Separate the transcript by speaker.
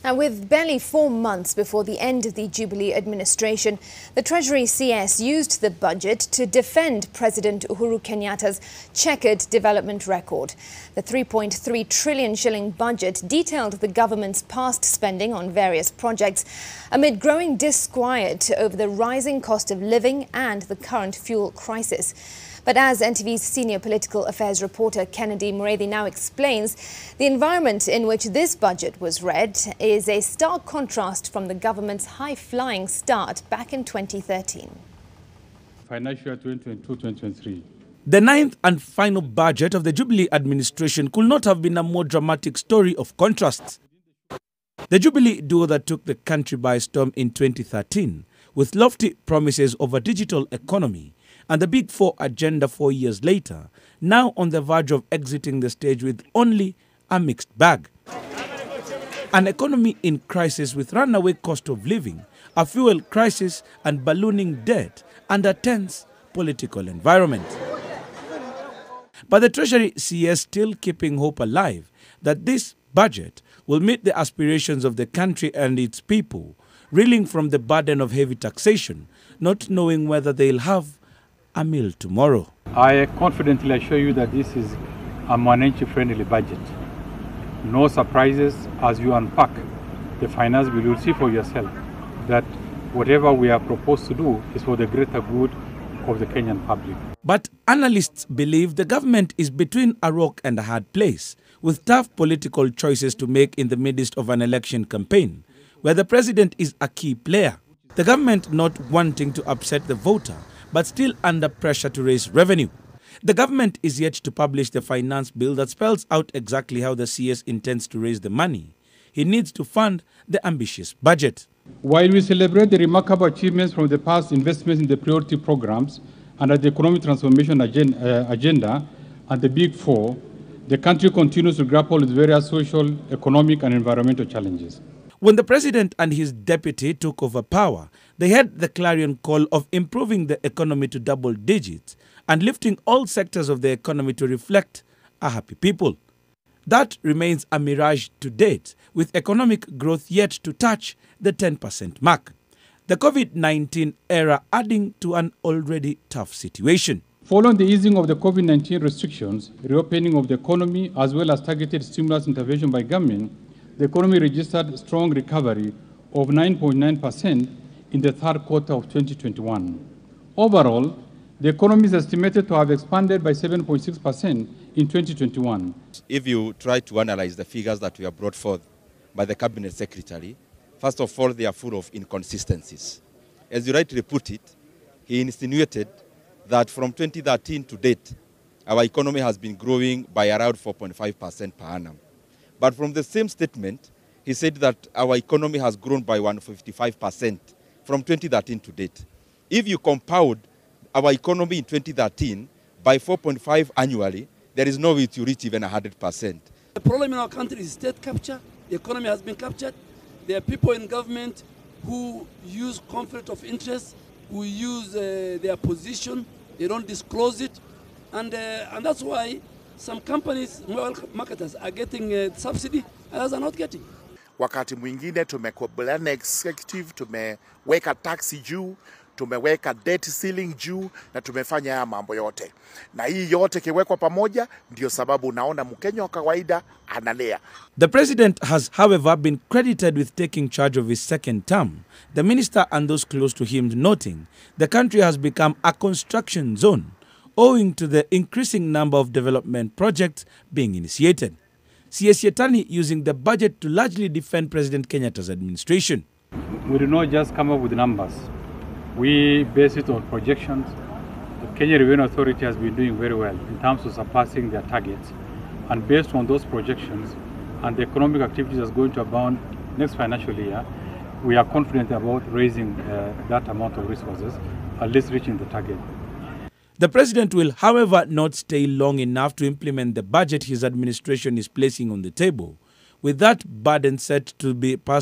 Speaker 1: Now, with barely 4 months before the end of the Jubilee administration, the Treasury CS used the budget to defend President Uhuru Kenyatta's checkered development record. The 3.3 trillion shilling budget detailed the government's past spending on various projects amid growing disquiet over the rising cost of living and the current fuel crisis. But as NTV's senior political affairs reporter Kennedy Mureithi now explains, the environment in which this budget was read is a stark contrast from the government's high-flying start back in 2013.
Speaker 2: Financial year 2022-2023.
Speaker 3: The ninth and final budget of the Jubilee administration could not have been a more dramatic story of contrasts. The Jubilee duo that took the country by storm in 2013, with lofty promises of a digital economy, and the Big Four agenda 4 years later, now on the verge of exiting the stage with only a mixed bag. An economy in crisis with runaway cost of living, a fuel crisis and ballooning debt, and a tense political environment. But the Treasury CS still keeping hope alive that this budget will meet the aspirations of the country and its people, reeling from the burden of heavy taxation, not knowing whether they'll have a meal tomorrow.
Speaker 2: I confidently assure you that this is a Mwananchi-friendly budget. No surprises as you unpack the finance bill. You'll see for yourself that whatever we are proposed to do is for the greater good of the Kenyan public.
Speaker 3: But analysts believe the government is between a rock and a hard place, with tough political choices to make in the midst of an election campaign, where the president is a key player. The government not wanting to upset the voter, but still under pressure to raise revenue. The government is yet to publish the finance bill that spells out exactly how the CS intends to raise the money. He needs to fund the ambitious budget.
Speaker 2: While we celebrate the remarkable achievements from the past investments in the priority programs under the economic transformation agenda and the Big Four, the country continues to grapple with various social, economic and environmental challenges.
Speaker 3: When the president and his deputy took over power, they had the clarion call of improving the economy to double digits and lifting all sectors of the economy to reflect a happy people. That remains a mirage to date, with economic growth yet to touch the 10% mark. The COVID-19 era adding to an already tough situation.
Speaker 2: Following the easing of the COVID-19 restrictions, reopening of the economy, as well as targeted stimulus intervention by government, the economy registered strong recovery of 9.9% in the third quarter of 2021. Overall, the economy is estimated to have expanded by 7.6% in 2021.
Speaker 4: If you try to analyze the figures that were brought forth by the Cabinet Secretary, first of all, they are full of inconsistencies. As you rightly put it, he insinuated that from 2013 to date, our economy has been growing by around 4.5% per annum. But from the same statement, he said that our economy has grown by 155% from 2013 to date. If you compound our economy in 2013 by 4.5 annually, there is no way to reach even 100%.
Speaker 5: The problem in our country is state capture. The economy has been captured. There are people in government who use conflict of interest, who use their position. They don't disclose it. And that's why some companies, marketers, are getting subsidy, and others are not getting.
Speaker 6: Wakati mwingine tumekubaliana executive, tumeweka taxi juu, tumeweka debt ceiling juu, na tumefanya haya mambo yote. Na hii yote kiwekwa pamoja, ndio sababu unaona Mkenya wa kawaida analea.
Speaker 3: The president has, however, been credited with taking charge of his second term. The minister and those close to him noting the country has become a construction zone, owing to the increasing number of development projects being initiated. CS Yetani using the budget to largely defend President Kenyatta's administration.
Speaker 2: We do not just come up with numbers. We base it on projections. The Kenya Revenue Authority has been doing very well in terms of surpassing their targets. And based on those projections and the economic activities that's going to abound next financial year, we are confident about raising that amount of resources, at least reaching the target.
Speaker 3: The president will, however, not stay long enough to implement the budget his administration is placing on the table, with that burden set to be passed